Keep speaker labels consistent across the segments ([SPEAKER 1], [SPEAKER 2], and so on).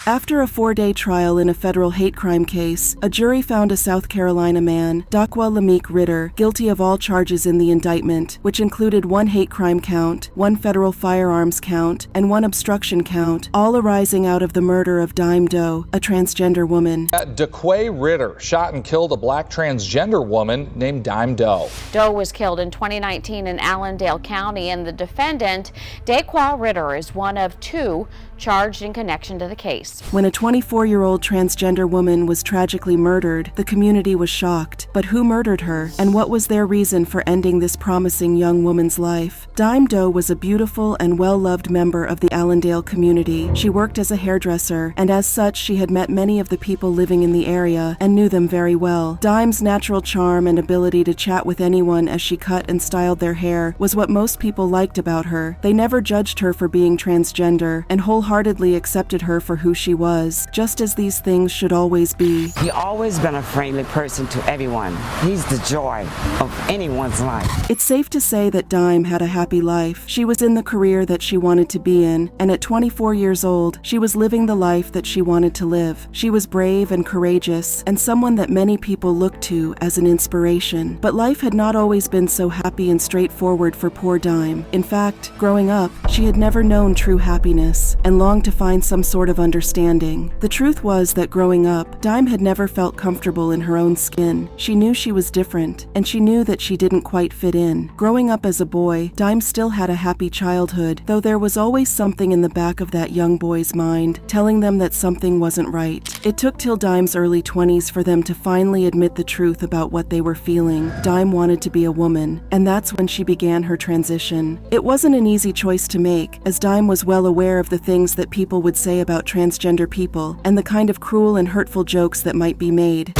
[SPEAKER 1] After a 4-day trial in a federal hate crime case, a jury found a South Carolina man, Dakwa Lameek Ritter, guilty of all charges in the indictment, which included 1 hate crime count, 1 federal firearms count, and 1 obstruction count, all arising out of the murder of Dime Doe, a transgender woman.
[SPEAKER 2] Dakwa Ritter shot and killed a black transgender woman named Dime Doe.
[SPEAKER 3] Doe was killed in 2019 in Allendale County, and the defendant, Dakwa Ritter, is one of 2 charged in connection to the case.
[SPEAKER 1] When a 24-year-old transgender woman was tragically murdered, the community was shocked. But who murdered her, and what was their reason for ending this promising young woman's life? Dime Doe was a beautiful and well-loved member of the Allendale community. She worked as a hairdresser, and as such, she had met many of the people living in the area and knew them very well. Dime's natural charm and ability to chat with anyone as she cut and styled their hair was what most people liked about her. They never judged her for being transgender, and wholeheartedly accepted her for who she was, just as these things should always be.
[SPEAKER 4] He's always been a friendly person to everyone. He's the joy of anyone's life.
[SPEAKER 1] It's safe to say that Dime had a happy life. She was in the career that she wanted to be in, and at 24 years old, she was living the life that she wanted to live. She was brave and courageous, and someone that many people looked to as an inspiration. But life had not always been so happy and straightforward for poor Dime. In fact, growing up, she had never known true happiness, and longed to find some sort of understanding. The truth was that growing up, Dime had never felt comfortable in her own skin. She knew she was different, and she knew that she didn't quite fit in. Growing up as a boy, Dime still had a happy childhood, though there was always something in the back of that young boy's mind, telling them that something wasn't right. It took till Dime's early 20s for them to finally admit the truth about what they were feeling. Dime wanted to be a woman, and that's when she began her transition. It wasn't an easy choice to make, as Dime was well aware of the things that people would say about transgender people, and the kind of cruel and hurtful jokes that might be made.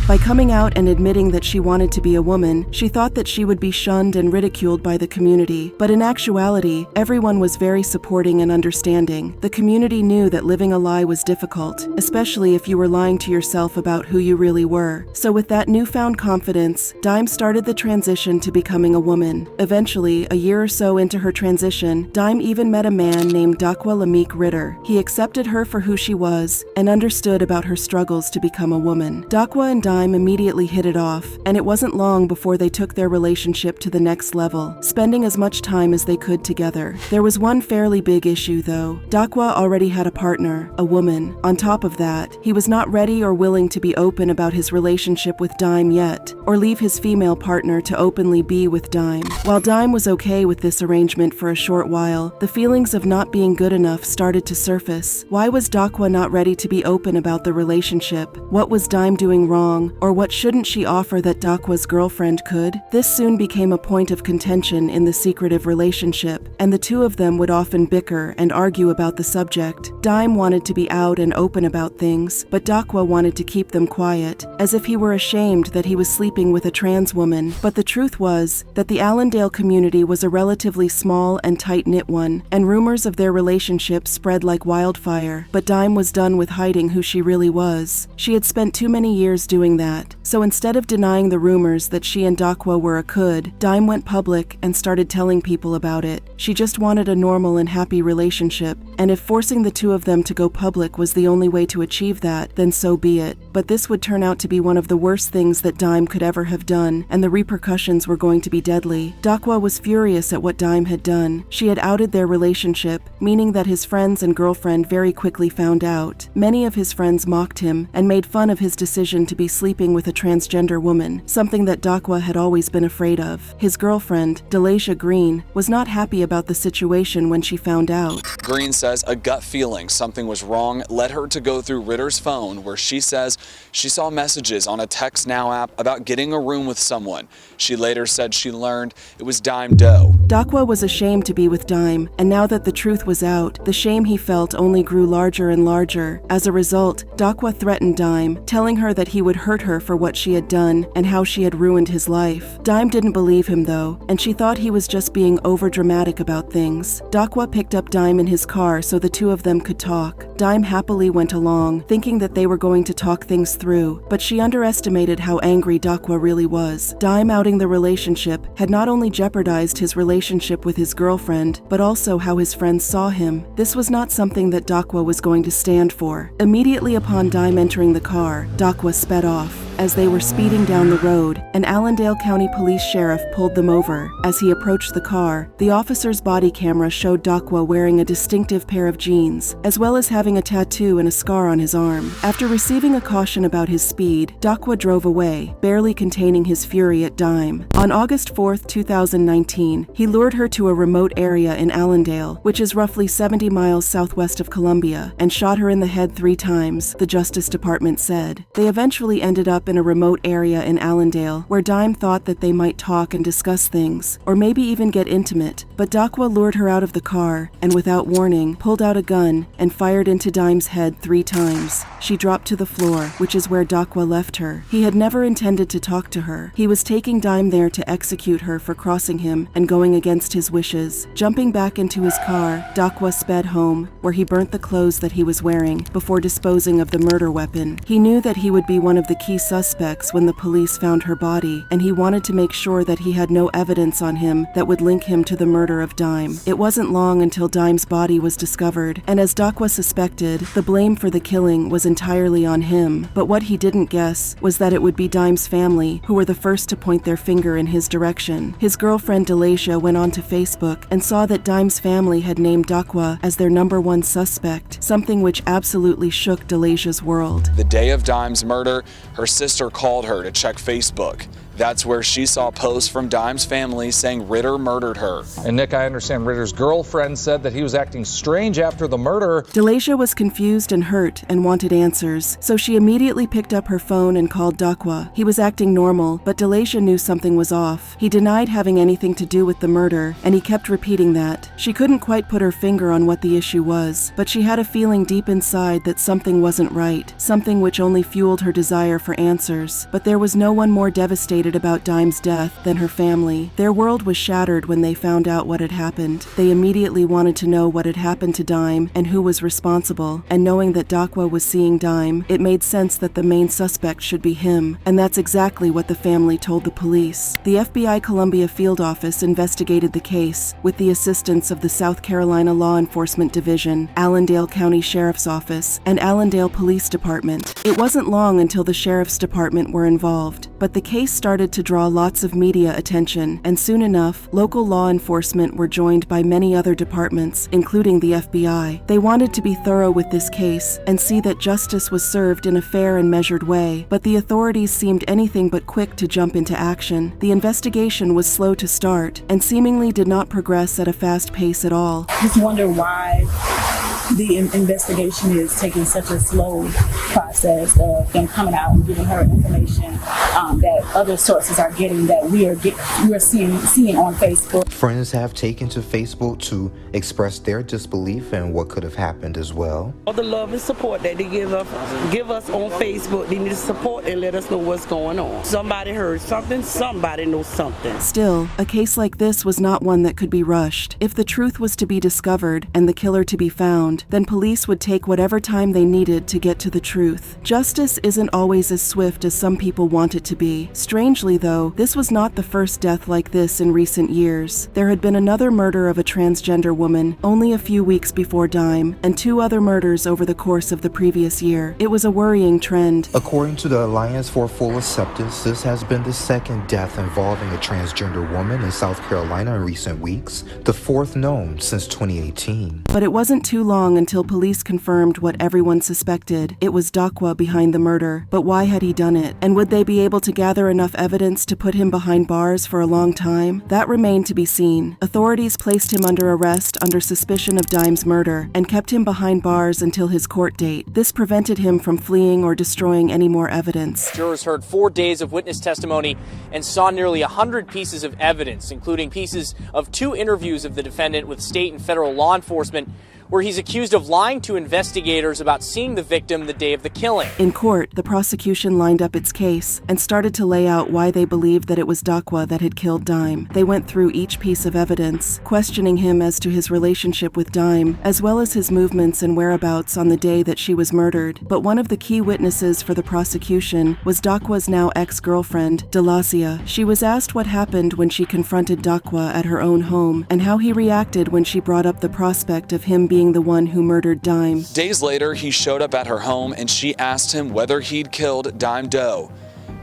[SPEAKER 1] By coming out and admitting that she wanted to be a woman, she thought that she would be shunned and ridiculed by the community. But in actuality, everyone was very supporting and understanding. The community knew that living a lie was difficult, especially if you were lying to yourself about who you really were. So with that newfound confidence, Dime started the transition to becoming a woman. Eventually, a year or so into her transition, Dime even met a man named Dakwa Lameek Ritter. He accepted her for who she was and understood about her struggles to become a woman. Dakwa and Dime immediately hit it off, and it wasn't long before they took their relationship to the next level, spending as much time as they could together. There was one fairly big issue, though. Dakwa already had a partner, a woman. On top of that, he was not ready or willing to be open about his relationship with Dime yet, or leave his female partner to openly be with Dime. While Dime was okay with this arrangement for a short while, the feelings of not being good enough started to surface. Why was Dakwa not ready to be open about the relationship? What was Dime doing wrong? Or what shouldn't she offer that Dakwa's girlfriend could? This soon became a point of contention in the secretive relationship, and the two of them would often bicker and argue about the subject. Dime wanted to be out and open about things, but Dakwa wanted to keep them quiet, as if he were ashamed that he was sleeping with a trans woman. But the truth was that the Allendale community was a relatively small and tight-knit one, and rumors of their relationship spread like wildfire. But Dime was done with hiding who she really was. She had spent too many years doing that. So instead of denying the rumors that she and Dakwa were a could, Dime went public and started telling people about it. She just wanted a normal and happy relationship, and if forcing the two of them to go public was the only way to achieve that, then so be it. But this would turn out to be one of the worst things that Dime could ever have done, and the repercussions were going to be deadly. Dakwa was furious at what Dime had done. She had outed their relationship, meaning that his friends and girlfriend very quickly found out. Many of his friends mocked him and made fun of his decision to be sleeping with a transgender woman, something that Dakwa had always been afraid of. His girlfriend, Delasha Green, was not happy about the situation when she found out.
[SPEAKER 5] Green says a gut feeling something was wrong led her to go through Ritter's phone, where she says she saw messages on a Text Now app about getting a room with someone. She later said she learned it was Dime Doe.
[SPEAKER 1] Dakwa was ashamed to be with Dime, and now that the truth was out, the shame he felt only grew larger and larger. As a result, Dakwa threatened Dime, telling her that he would hurt her for what she had done and how she had ruined his life. Dime didn't believe him, though, and she thought he was just being overdramatic about things. Dakwa picked up Dime in his car so the two of them could talk. Dime happily went along, thinking that they were going to talk things through, but she underestimated how angry Dakwa really was. Dime outing the relationship had not only jeopardized his relationship relationship with his girlfriend, but also how his friends saw him. This was not something that Dakwa was going to stand for. Immediately upon Dime entering the car, Dakwa sped off. As they were speeding down the road, an Allendale County Police sheriff pulled them over. As he approached the car, the officer's body camera showed Dakwa wearing a distinctive pair of jeans, as well as having a tattoo and a scar on his arm. After receiving a caution about his speed, Dakwa drove away, barely containing his fury at Dime. On August 4, 2019, he lured her to a remote area in Allendale, which is roughly 70 miles southwest of Columbia, and shot her in the head 3 times, the Justice Department said. They eventually ended up in a remote area in Allendale, where Dime thought that they might talk and discuss things, or maybe even get intimate, but Dakwa lured her out of the car, and without warning, pulled out a gun and fired into Dime's head 3 times. She dropped to the floor, which is where Dakwa left her. He had never intended to talk to her. He was taking Dime there to execute her for crossing him and going against his wishes. Jumping back into his car, Dakwa sped home, where he burnt the clothes that he was wearing before disposing of the murder weapon. He knew that he would be one of the key suspects when the police found her body, and he wanted to make sure that he had no evidence on him that would link him to the murder of Dime. It wasn't long until Dime's body was discovered, and as Dakwa suspected, the blame for the killing was entirely on him. But what he didn't guess was that it would be Dime's family who were the first to point their finger in his direction. His girlfriend Delasha went onto Facebook and saw that Dime's family had named Dakwa as their #1 suspect, something which absolutely shook Delasha's world.
[SPEAKER 5] The day of Dime's murder, her sister called her to check Facebook. That's where she saw posts from Dime's family saying Ritter murdered her.
[SPEAKER 2] And Nick, I understand Ritter's girlfriend said that he was acting strange after the murder.
[SPEAKER 1] Delasha was confused and hurt and wanted answers, so she immediately picked up her phone and called Dakwa. He was acting normal, but Delasha knew something was off. He denied having anything to do with the murder, and he kept repeating that. She couldn't quite put her finger on what the issue was, but she had a feeling deep inside that something wasn't right, something which only fueled her desire for answers. But there was no one more devastated about Dime's death than her family. Their world was shattered when they found out what had happened. They immediately wanted to know what had happened to Dime and who was responsible, and knowing that Dakwa was seeing Dime, it made sense that the main suspect should be him, and that's exactly what the family told the police. The FBI Columbia Field Office investigated the case with the assistance of the South Carolina Law Enforcement Division, Allendale County Sheriff's Office, and Allendale Police Department. It wasn't long until the Sheriff's Department were involved, but the case started to draw lots of media attention, and soon enough, local law enforcement were joined by many other departments, including the FBI. They wanted to be thorough with this case and see that justice was served in a fair and measured way, but the authorities seemed anything but quick to jump into action. The investigation was slow to start and seemingly did not progress at a fast pace at all.
[SPEAKER 6] Just wonder why the investigation is taking such a slow process of them coming out and giving her information that other sources are getting, that we are seeing on Facebook.
[SPEAKER 7] Friends have taken to Facebook to express their disbelief in what could have happened as well.
[SPEAKER 8] All the love and support that they give us on Facebook, they need to support and let us know what's going on. Somebody heard something, somebody knows something.
[SPEAKER 1] Still, a case like this was not one that could be rushed. If the truth was to be discovered and the killer to be found, then police would take whatever time they needed to get to the truth. Justice isn't always as swift as some people want it to be. Strangely, though, this was not the first death like this in recent years. There had been another murder of a transgender woman only a few weeks before Dime, and 2 other murders over the course of the previous year. It was a worrying trend.
[SPEAKER 7] According to the Alliance for Full Acceptance, this has been the 2nd death involving a transgender woman in South Carolina in recent weeks, the 4th known since 2018.
[SPEAKER 1] But it wasn't too long until police confirmed what everyone suspected. It was Dakwa behind the murder. But why had he done it? And would they be able to gather enough evidence to put him behind bars for a long time? That remained to be seen. Authorities placed him under arrest under suspicion of Dime's murder and kept him behind bars until his court date. This prevented him from fleeing or destroying any more evidence.
[SPEAKER 9] Jurors heard 4 days of witness testimony and saw nearly 100 pieces of evidence, including pieces of 2 interviews of the defendant with state and federal law enforcement, where he's accused of lying to investigators about seeing the victim the day of the killing.
[SPEAKER 1] In court, the prosecution lined up its case and started to lay out why they believed that it was Dakwa that had killed Dime. They went through each piece of evidence, questioning him as to his relationship with Dime, as well as his movements and whereabouts on the day that she was murdered. But one of the key witnesses for the prosecution was Dakwa's now ex-girlfriend, Delacia. She was asked what happened when she confronted Dakwa at her own home and how he reacted when she brought up the prospect of him being the one who murdered Dime.
[SPEAKER 5] Days later, he showed up at her home and she asked him whether he'd killed Dime Doe.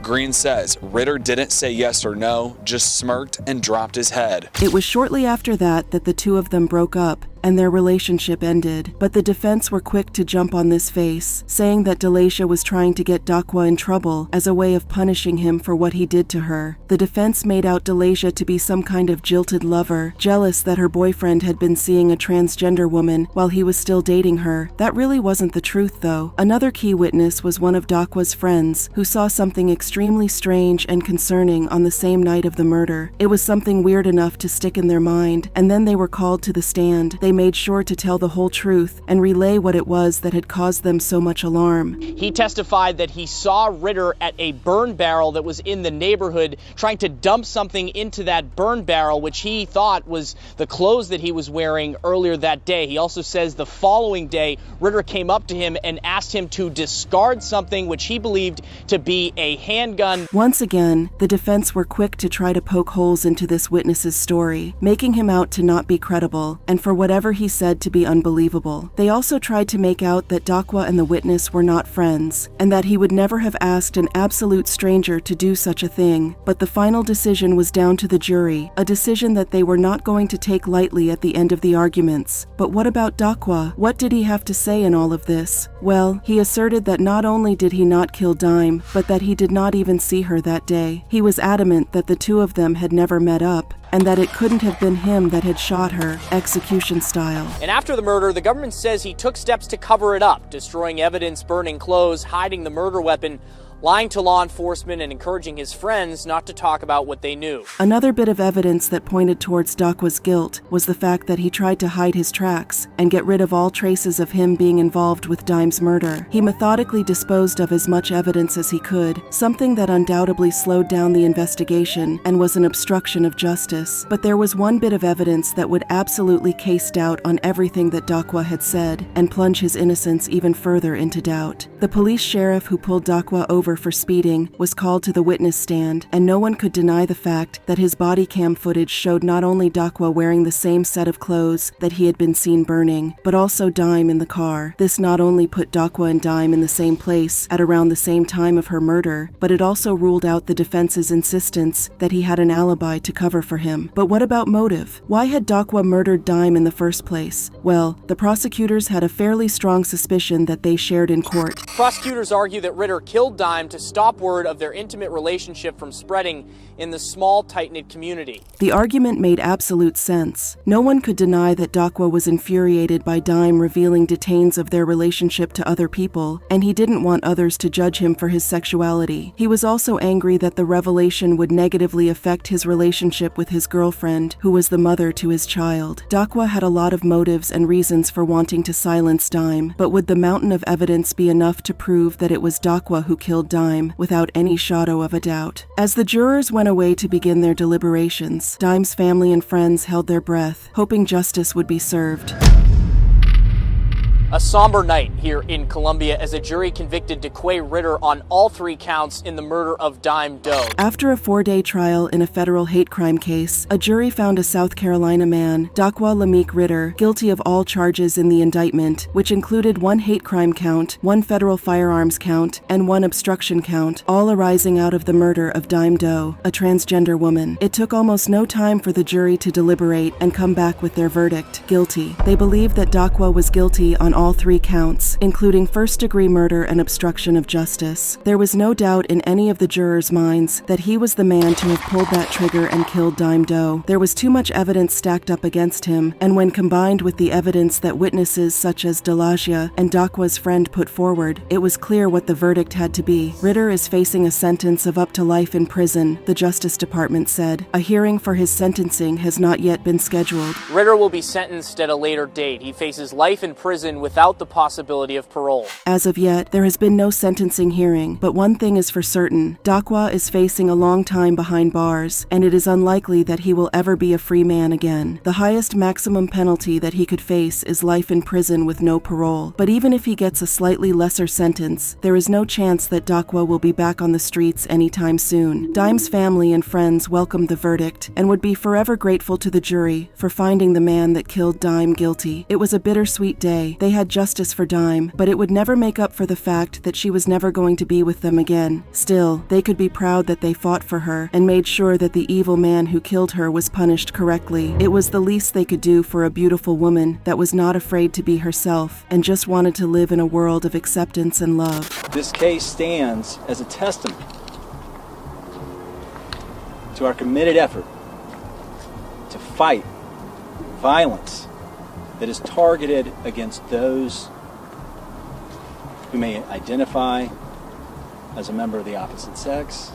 [SPEAKER 5] Green says Ritter didn't say yes or no, just smirked and dropped his head.
[SPEAKER 1] It was shortly after that the two of them broke up and their relationship ended, but the defense were quick to jump on this face, saying that Delacia was trying to get Dakwa in trouble as a way of punishing him for what he did to her. The defense made out Delacia to be some kind of jilted lover, jealous that her boyfriend had been seeing a transgender woman while he was still dating her. That really wasn't the truth, though. Another key witness was one of Dakwa's friends, who saw something extremely strange and concerning on the same night of the murder. It was something weird enough to stick in their mind, and then they were called to the stand. They made sure to tell the whole truth and relay what it was that had caused them so much alarm.
[SPEAKER 9] He testified that he saw Ritter at a burn barrel that was in the neighborhood trying to dump something into that burn barrel, which he thought was the clothes that he was wearing earlier that day. He also says the following day, Ritter came up to him and asked him to discard something which he believed to be a handgun.
[SPEAKER 1] Once again, the defense were quick to try to poke holes into this witness's story, making him out to not be credible, and for whatever he said to be unbelievable. They also tried to make out that Dakwa and the witness were not friends, and that he would never have asked an absolute stranger to do such a thing. But the final decision was down to the jury, a decision that they were not going to take lightly at the end of the arguments. But what about Dakwa? What did he have to say in all of this? Well, he asserted that not only did he not kill Dime, but that he did not even see her that day. He was adamant that the two of them had never met up, and that it couldn't have been him that had shot her, execution style.
[SPEAKER 9] And after the murder, the government says he took steps to cover it up, destroying evidence, burning clothes, hiding the murder weapon, lying to law enforcement, and encouraging his friends not to talk about what they knew.
[SPEAKER 1] Another bit of evidence that pointed towards Dakwa's guilt was the fact that he tried to hide his tracks and get rid of all traces of him being involved with Dime's murder. He methodically disposed of as much evidence as he could, something that undoubtedly slowed down the investigation and was an obstruction of justice. But there was one bit of evidence that would absolutely cast doubt on everything that Dakwa had said and plunge his innocence even further into doubt. The police sheriff who pulled Dakwa over for speeding was called to the witness stand, and no one could deny the fact that his body cam footage showed not only Dakwa wearing the same set of clothes that he had been seen burning, but also Dime in the car. This not only put Dakwa and Dime in the same place at around the same time of her murder, but it also ruled out the defense's insistence that he had an alibi to cover for him. But what about motive? Why had Dakwa murdered Dime in the first place? Well, the prosecutors had a fairly strong suspicion that they shared in court.
[SPEAKER 9] Prosecutors argue that Ritter killed Dime to stop word of their intimate relationship from spreading in the small, tight-knit community.
[SPEAKER 1] The argument made absolute sense. No one could deny that Dakwa was infuriated by Dime revealing details of their relationship to other people, and he didn't want others to judge him for his sexuality. He was also angry that the revelation would negatively affect his relationship with his girlfriend, who was the mother to his child. Dakwa had a lot of motives and reasons for wanting to silence Dime, but would the mountain of evidence be enough to prove that it was Dakwa who killed Dime without any shadow of a doubt? As the jurors went away to begin their deliberations, Dime's family and friends held their breath, hoping justice would be served.
[SPEAKER 9] A somber night here in Columbia as a jury convicted DeQuay Ritter on all 3 counts in the murder of Dime Doe.
[SPEAKER 1] After a 4-day trial in a federal hate crime case, a jury found a South Carolina man, Dakwa Lameek Ritter, guilty of all charges in the indictment, which included 1 hate crime count, 1 federal firearms count, and 1 obstruction count, all arising out of the murder of Dime Doe, a transgender woman. It took almost no time for the jury to deliberate and come back with their verdict, guilty. They believed that Dakwa was guilty on all 3 counts, including first-degree murder and obstruction of justice. There was no doubt in any of the jurors' minds that he was the man to have pulled that trigger and killed Dime Doe. There was too much evidence stacked up against him, and when combined with the evidence that witnesses such as Delagia and Dakwa's friend put forward, it was clear what the verdict had to be. Ritter is facing a sentence of up to life in prison, the Justice Department said. A hearing for his sentencing has not yet been scheduled.
[SPEAKER 9] Ritter will be sentenced at a later date. He faces life in prison without the possibility of parole.
[SPEAKER 1] As of yet, there has been no sentencing hearing, but one thing is for certain. Dakwa is facing a long time behind bars, and it is unlikely that he will ever be a free man again. The highest maximum penalty that he could face is life in prison with no parole. But even if he gets a slightly lesser sentence, there is no chance that Dakwa will be back on the streets anytime soon. Dime's family and friends welcomed the verdict and would be forever grateful to the jury for finding the man that killed Dime guilty. It was a bittersweet day. They had justice for Dime, but it would never make up for the fact that she was never going to be with them again. Still, they could be proud that they fought for her and made sure that the evil man who killed her was punished correctly. It was the least they could do for a beautiful woman that was not afraid to be herself and just wanted to live in a world of acceptance and love.
[SPEAKER 10] This case stands as a testament to our committed effort to fight violence that is targeted against those who may identify as a member of the opposite sex,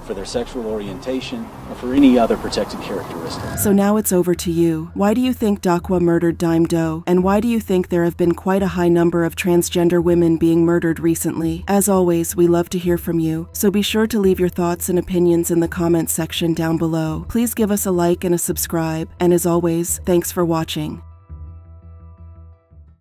[SPEAKER 10] for their sexual orientation, or for any other protected characteristic.
[SPEAKER 1] So now it's over to you. Why do you think Dakwa murdered Dime Doe? And why do you think there have been quite a high number of transgender women being murdered recently? As always, we love to hear from you, so be sure to leave your thoughts and opinions in the comments section down below. Please give us a like and a subscribe, and as always, thanks for watching.